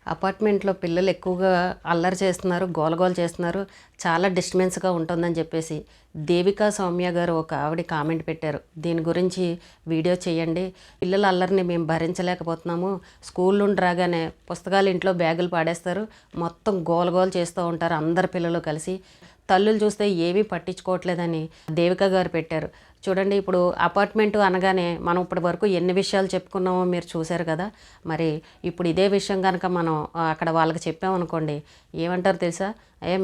అపార్ట్మెంట్లో పిల్లలు ఎక్కువగా అల్లరి చేస్తున్నారు, గోలగోల చేస్తున్నారు. చాలా డిస్టర్బెన్స్‌గా ఉంటుందని చెప్పేసి దేవికా సౌమ్య గారు ఒక ఆవిడ కామెంట్ పెట్టారు. దీని గురించి వీడియో చేయండి. పిల్లల అల్లరిని మేము భరించలేకపోతున్నాము. స్కూల్ నుండి రాగానే పుస్తకాలు ఇంట్లో బ్యాగులు పాడేస్తారు. మొత్తం గోలగోల చేస్తూ ఉంటారు అందరు పిల్లలు కలిసి. తల్లులు చూస్తే ఏమీ పట్టించుకోవట్లేదని దేవిక గారు పెట్టారు. చూడండి, ఇప్పుడు అపార్ట్మెంటు అనగానే మనం ఇప్పటి వరకు ఎన్ని విషయాలు చెప్పుకున్నామో మీరు చూశారు కదా. మరి ఇప్పుడు ఇదే విషయం కనుక మనం అక్కడ వాళ్ళకి చెప్పామనుకోండి, ఏమంటారు తెలుసా?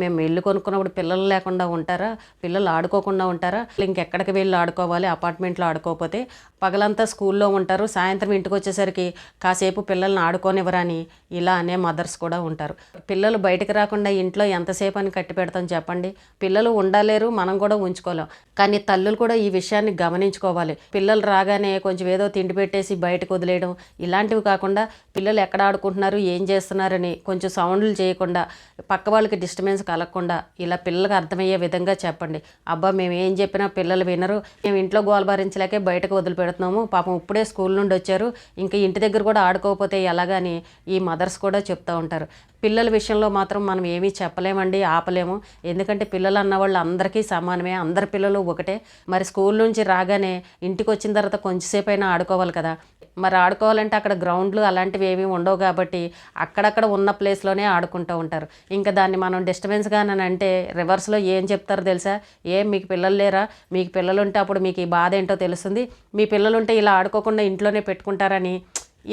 మేము ఇల్లు కొనుక్కున్నప్పుడు పిల్లలు లేకుండా ఉంటారా, పిల్లలు ఆడుకోకుండా ఉంటారా, ఇంకెక్కడికి వెళ్ళి ఆడుకోవాలి, అపార్ట్మెంట్లో ఆడుకోకపోతే పగలంతా స్కూల్లో ఉంటారు, సాయంత్రం ఇంటికి వచ్చేసరికి కాసేపు పిల్లల్ని ఆడుకోనివ్వరని ఇలా అనే మదర్స్ కూడా ఉంటారు. పిల్లలు బయటకు రాకుండా ఇంట్లో ఎంతసేపు అని కట్టి పెడతాం చెప్పండి. పిల్లలు ఉండలేరు, మనం కూడా ఉంచుకోలేం. కానీ తల్లులు కూడా ఈ విషయాన్ని గమనించుకోవాలి. పిల్లలు రాగానే కొంచెం ఏదో తిండి పెట్టేసి బయటకు వదిలేయడం ఇలాంటివి కాకుండా పిల్లలు ఎక్కడ ఆడుకుంటున్నారు, ఏం చేస్తున్నారని కొంచెం సౌండ్లు చేయకుండా, పక్క వాళ్ళకి డిస్టర్బెన్స్ కలగకుండా ఇలా పిల్లలకు అర్థమయ్యే విధంగా చెప్పండి. అబ్బా, మేము ఏం చెప్పినా పిల్లలు వినరు, మేము ఇంట్లో గోల భరించలేకే బయటకు వదిలిపెడుతున్నాము, పాపం ఇప్పుడే స్కూల్ నుండి వచ్చారు, ఇంకా ఇంటి దగ్గర కూడా ఆడుకోకపోతే ఎలాగని ఈ మదర్స్ కూడా చెప్తూ ఉంటారు. పిల్లల విషయంలో మాత్రం మనం ఏమీ చెప్పలేమండి, ఆపలేము. ఎందుకంటే పిల్లలు అన్నవాళ్ళు అందరికీ సమానమే, అందరి పిల్లలు ఒకటే. మరి స్కూల్ నుంచి రాగానే ఇంటికి వచ్చిన తర్వాత కొంచెంసేపు అయినా ఆడుకోవాలి కదా. మరి ఆడుకోవాలంటే అక్కడ గ్రౌండ్లు అలాంటివి ఏమీ ఉండవు కాబట్టి అక్కడక్కడ ఉన్న ప్లేస్లోనే ఆడుకుంటూ ఉంటారు. ఇంకా దాన్ని మనం డిస్టర్బెన్స్గానని అంటే రివర్స్లో ఏం చెప్తారో తెలుసా? మీకు పిల్లలు లేరా, మీకు పిల్లలు ఉంటే అప్పుడు మీకు ఈ బాధ ఏంటో తెలుస్తుంది, మీ పిల్లలుంటే ఇలా ఆడుకోకుండా ఇంట్లోనే పెట్టుకుంటారని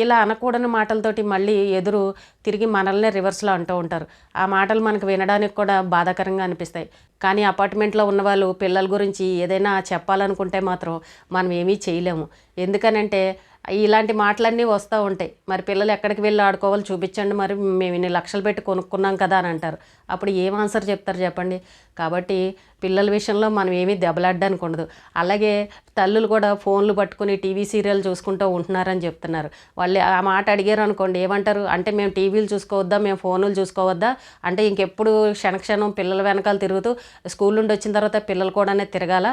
ఇలా అనకూడని మాటలతోటి మళ్ళీ ఎదురు తిరిగి మనల్నే రివర్స్లో అంటూ ఉంటారు. ఆ మాటలు మనకు వినడానికి కూడా బాధాకరంగా అనిపిస్తాయి. కానీ అపార్ట్మెంట్లో ఉన్నవాళ్ళు పిల్లల గురించి ఏదైనా చెప్పాలనుకుంటే మాత్రం మనం ఏమీ చేయలేము. ఎందుకనంటే ఇలాంటి మాటలన్నీ వస్తూ ఉంటాయి. మరి పిల్లలు ఎక్కడికి వెళ్ళి ఆడుకోవాలి చూపించండి, మరి మేము ఇన్ని లక్షలు పెట్టి కొనుక్కున్నాం కదా అని అంటారు. అప్పుడు ఏం ఆన్సర్ చెప్తారు చెప్పండి? కాబట్టి పిల్లల విషయంలో మనం ఏమీ దెబ్బలాడడానికి ఉండదు. అలాగే తల్లులు కూడా ఫోన్లు పట్టుకుని టీవీ సీరియల్ చూసుకుంటూ ఉంటున్నారని చెప్తున్నారు. వాళ్ళు ఆ మాట అడిగారు అనుకోండి, ఏమంటారు అంటే మేము టీవీలు చూసుకోవద్దా, మేము ఫోన్లు చూసుకోవద్దా, అంటే ఇంకెప్పుడు క్షణక్షణం పిల్లల వెనకాల తిరుగుతూ స్కూల్ నుండి వచ్చిన తర్వాత పిల్లలు కూడానే తిరగాల,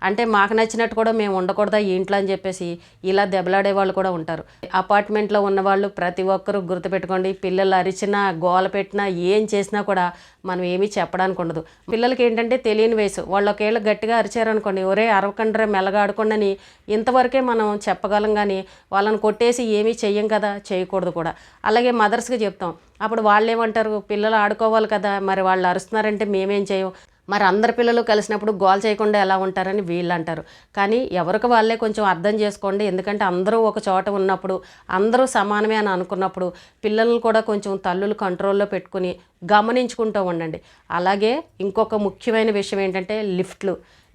అంటే మాకు నచ్చినట్టు కూడా మేము ఉండకూడదా ఈ ఇంట్లో అని చెప్పేసి ఇలా దెబ్బలాడే వాళ్ళు కూడా ఉంటారు. అపార్ట్మెంట్లో ఉన్నవాళ్ళు ప్రతి ఒక్కరూ గుర్తుపెట్టుకోండి, పిల్లలు అరిచినా గోల పెట్టినా ఏం చేసినా కూడా మనం ఏమీ చెప్పడానికి ఉండదు. పిల్లలకి ఏంటంటే తెలియని వయసు, వాళ్ళు ఒకవేళ గట్టిగా అరిచారనుకోండి, ఒరే అరవకండ్రే మెల్లగా ఆడుకోండి ఇంతవరకే మనం చెప్పగలం. కానీ వాళ్ళని కొట్టేసి ఏమీ చెయ్యం కదా, చేయకూడదు కూడా. అలాగే మదర్స్కి చెప్తాం, అప్పుడు వాళ్ళు ఏమంటారు, పిల్లలు ఆడుకోవాలి కదా, మరి వాళ్ళు అరుస్తున్నారంటే మేమేం చేయం, మరి అందరి పిల్లలు కలిసినప్పుడు గోల్ చేయకుండా ఎలా ఉంటారని వీళ్ళు అంటారు. కానీ ఎవరికి వాళ్ళే కొంచెం అర్థం చేసుకోండి. ఎందుకంటే అందరూ ఒక చోట ఉన్నప్పుడు, అందరూ సమానమే అని అనుకున్నప్పుడు పిల్లలను కూడా కొంచెం తల్లులు కంట్రోల్లో పెట్టుకుని గమనించుకుంటూ ఉండండి. అలాగే ఇంకొక ముఖ్యమైన విషయం ఏంటంటే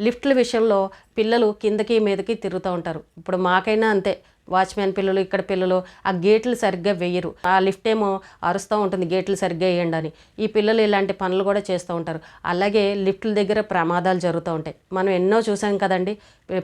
లిఫ్ట్ల విషయంలో పిల్లలు కిందకి మీదకి తిరుగుతూ ఉంటారు. ఇప్పుడు మాకైనా అంతే, వాచ్మెన్ పిల్లలు, ఇక్కడ పిల్లలు ఆ గేట్లు సరిగ్గా వేయరు, ఆ లిఫ్ట్ ఏమో అరుస్తూ ఉంటుంది గేట్లు సరిగ్గా వేయండి అని. ఈ పిల్లలు ఇలాంటి పనులు కూడా చేస్తూ ఉంటారు. అలాగే లిఫ్ట్ల దగ్గర ప్రమాదాలు జరుగుతూ ఉంటాయి. మనం ఎన్నో చూసాం కదండి,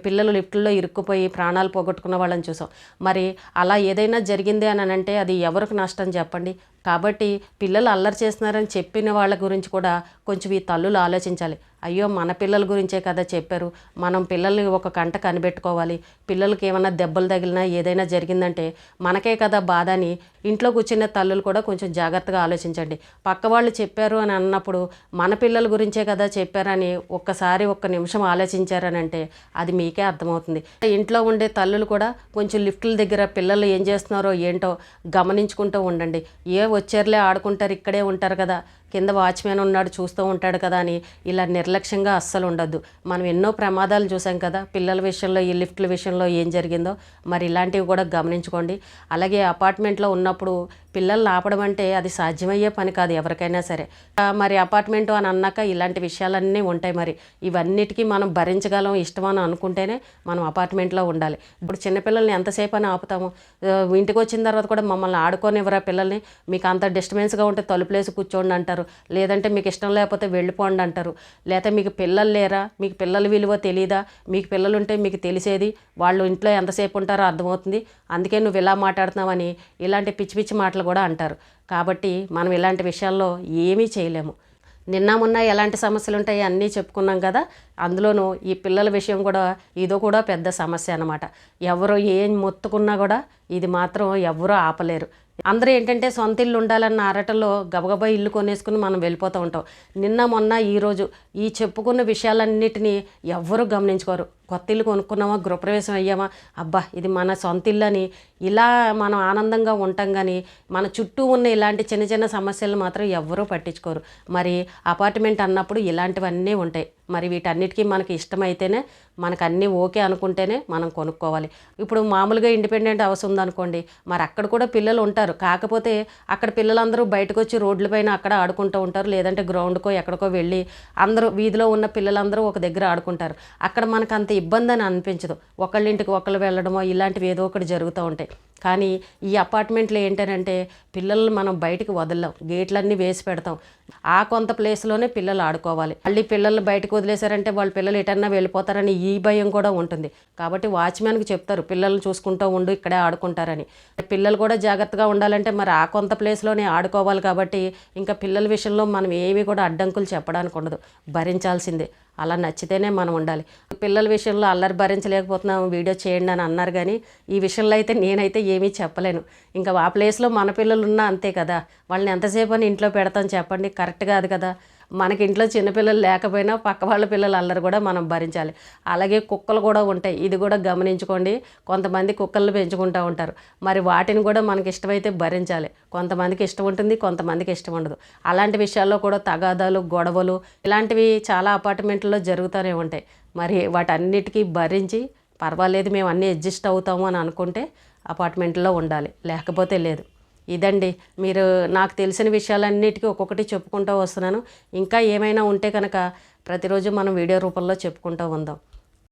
పిల్లలు లిఫ్ట్లో ఇరుక్కుపోయి ప్రాణాలు పోగొట్టుకున్న వాళ్ళని చూసాం. మరి అలా ఏదైనా జరిగింది అని అంటే అది ఎవరికి నష్టం చెప్పండి? కాబట్టి పిల్లలు అల్లరి చేస్తున్నారని చెప్పిన వాళ్ళ గురించి కూడా కొంచెం ఈ తల్లులు ఆలోచించాలి. అయ్యో, మన పిల్లల గురించే కదా చెప్పారు, మనం పిల్లల్ని ఒక కంట కనిపెట్టుకోవాలి. పిల్లలకి ఏమైనా దెబ్బలు తగిలినా ఏదైనా జరిగిందంటే మనకే కదా బాధ అని ఇంట్లో కూర్చున్న తల్లులు కూడా కొంచెం జాగ్రత్తగా ఆలోచించండి. పక్క వాళ్ళు చెప్పారు అని అన్నప్పుడు మన పిల్లల గురించే కదా చెప్పారని ఒక్కసారి ఒక్క నిమిషం ఆలోచించారని అంటే అది మీకే అర్థమవుతుంది. ఇంట్లో ఉండే తల్లులు కూడా కొంచెం లిఫ్ట్ల దగ్గర పిల్లలు ఏం చేస్తున్నారో ఏంటో గమనించుకుంటూ ఉండండి. వచ్చారులే ఆడుకుంటారు, ఇక్కడే ఉంటారు కదా, కింద వాచ్మెన్ ఉన్నాడు చూస్తూ ఉంటాడు కదా అని ఇలా నిర్లక్ష్యంగా అస్సలు ఉండొద్దు. మనం ఎన్నో ప్రమాదాలు చూసాం కదా పిల్లల విషయంలో, ఈ లిఫ్ట్ల విషయంలో ఏం జరిగిందో. మరి ఇలాంటివి కూడా గమనించుకోండి. అలాగే అపార్ట్మెంట్లో ఉన్నప్పుడు పిల్లల్ని ఆపడం అంటే అది సాధ్యమయ్యే పని కాదు ఎవరికైనా సరే. మరి అపార్ట్మెంటు అని అన్నాక ఇలాంటి విషయాలన్నీ ఉంటాయి. మరి ఇవన్నిటికీ మనం భరించగలం, ఇష్టమని అనుకుంటేనే మనం అపార్ట్మెంట్లో ఉండాలి. ఇప్పుడు చిన్నపిల్లల్ని ఎంతసేపు అని ఆపుతాము? ఇంటికి వచ్చిన తర్వాత కూడా మమ్మల్ని ఆడుకోనివ్వరా పిల్లల్ని, మీకు అంత డిస్టర్బెన్స్గా ఉంటే తలుపులేసి కూర్చోండి అంటారు, లేదంటే మీకు ఇష్టం లేకపోతే వెళ్ళిపోండి అంటారు. లేకపోతే మీకు పిల్లలు లేరా, మీకు పిల్లల విలువ తెలీదా, మీకు పిల్లలుంటే మీకు తెలిసేది, వాళ్ళు ఇంట్లో ఎంతసేపు ఉంటారో అర్థమవుతుంది, అందుకే నువ్వు ఇలా మాట్లాడుతున్నావని ఇలాంటి పిచ్చి పిచ్చి మాటలు కూడా అంటారు. కాబట్టి మనం ఇలాంటి విషయాల్లో ఏమీ చేయలేము. నిన్న మొన్న ఎలాంటి సమస్యలు ఉంటాయి అన్నీ చెప్పుకున్నాం కదా. అందులోనూ ఈ పిల్లల విషయం కూడా ఇదో కూడా పెద్ద సమస్య అన్నమాట. ఎవరు ఏం మొత్తుకున్నా కూడా ఇది మాత్రం ఎవరూ ఆపలేరు. అందరూ ఏంటంటే సొంత ఇల్లు ఉండాలన్న ఆరాటంలో గబగబా ఇల్లు కొనేసుకుని మనం వెళ్ళిపోతూ ఉంటాం. నిన్న మొన్న ఈరోజు ఈ చెప్పుకున్న విషయాలన్నిటినీ ఎవ్వరూ గమనించుకోరు. కొత్త ఇల్లు కొనుక్కున్నామా, గృహప్రవేశం అయ్యామా, అబ్బా ఇది మన సొంత ఇల్లు అని ఇలా మనం ఆనందంగా ఉంటాం. కానీ మన చుట్టూ ఉన్న ఇలాంటి చిన్న చిన్న సమస్యలు మాత్రం ఎవ్వరూ పట్టించుకోరు. మరి అపార్ట్మెంట్ అన్నప్పుడు ఇలాంటివన్నీ ఉంటాయి. మరి వీటన్నిటికీ మనకి ఇష్టమైతేనే, మనకు అన్నీ ఓకే అనుకుంటేనే మనం కొనుక్కోవాలి. ఇప్పుడు మామూలుగా ఇండిపెండెంట్ హౌస్ ఉందనుకోండి, మరి అక్కడ కూడా పిల్లలు ఉంటారు. కాకపోతే అక్కడ పిల్లలందరూ బయటకు వచ్చి రోడ్లపైన అక్కడ ఆడుకుంటూ ఉంటారు. లేదంటే గ్రౌండ్కో ఎక్కడికో వెళ్ళి అందరూ వీధిలో ఉన్న పిల్లలందరూ ఒక దగ్గర ఆడుకుంటారు. అక్కడ మనకు అంత ఇబ్బంది అని అనిపించదు. ఒకళ్ళింటికి ఒకళ్ళు వెళ్ళడమో ఇలాంటివి ఏదో ఒకటి జరుగుతూ ఉంటాయి. కానీ ఈ అపార్ట్మెంట్లో ఏంటంటే పిల్లల్ని మనం బయటికి వదలలేం, గేట్లన్నీ వేసి పెడతాం. ఆ కొంత ప్లేస్లోనే పిల్లలు ఆడుకోవాలి. మళ్ళీ పిల్లల్ని బయటకు వదిలేశారంటే వాళ్ళ పిల్లలు ఎటన్నా వెళ్ళిపోతారని ఈ భయం కూడా ఉంటుంది. కాబట్టి వాచ్మెన్కి చెప్తారు పిల్లల్ని చూసుకుంటూ ఉండు, ఇక్కడే ఆడుకుంటారని. పిల్లలు కూడా జాగ్రత్తగా ఉండాలంటే మరి ఆ కొంత ప్లేస్లోనే ఆడుకోవాలి. కాబట్టి ఇంకా పిల్లల విషయంలో మనం ఏమీ కూడా అడ్డంకులు చెప్పడానికి ఉండదు, భరించాల్సిందే. అలా నచ్చితేనే మనం ఉండాలి. పిల్లల విషయంలో అల్లరి భరించలేకపోతున్నాం, వీడియో చేయండి అని అన్నారు. కానీ ఈ విషయంలో అయితే నేనైతే ఏమీ చెప్పలేను. ఇంకా ఆ ప్లేస్లో మన పిల్లలు ఉన్నా అంతే కదా, వాళ్ళని ఎంతసేపు అని ఇంట్లో పెడతాం చెప్పండి, కరెక్ట్ కాదు కదా. మనకి ఇంట్లో చిన్నపిల్లలు లేకపోయినా పక్క వాళ్ళ పిల్లలు అల్లరి కూడా మనం భరించాలి. అలాగే కుక్కలు కూడా ఉంటాయి, ఇది కూడా గమనించుకోండి. కొంతమంది కుక్కలను పెంచుకుంటూ ఉంటారు. మరి వాటిని కూడా మనకి ఇష్టమైతే భరించాలి. కొంతమందికి ఇష్టం ఉంటుంది, కొంతమందికి ఇష్టం ఉండదు. అలాంటి విషయాల్లో కూడా తగాదాలు, గొడవలు ఇలాంటివి చాలా అపార్ట్మెంట్లో జరుగుతూనే ఉంటాయి. మరి వాటన్నిటికీ భరించి పర్వాలేదు మేము అన్నీ అడ్జస్ట్ అవుతాము అని అనుకుంటే అపార్ట్మెంట్లో ఉండాలి, లేకపోతే లేదు. ఇదండి, మీరు నాకు తెలిసిన విషయాలన్నిటికీ ఒక్కొక్కటి చెప్పుకుంటూ వస్తున్నాను. ఇంకా ఏమైనా ఉంటే కనుక ప్రతిరోజు మనం వీడియో రూపంలో చెప్పుకుంటూ ఉందాం.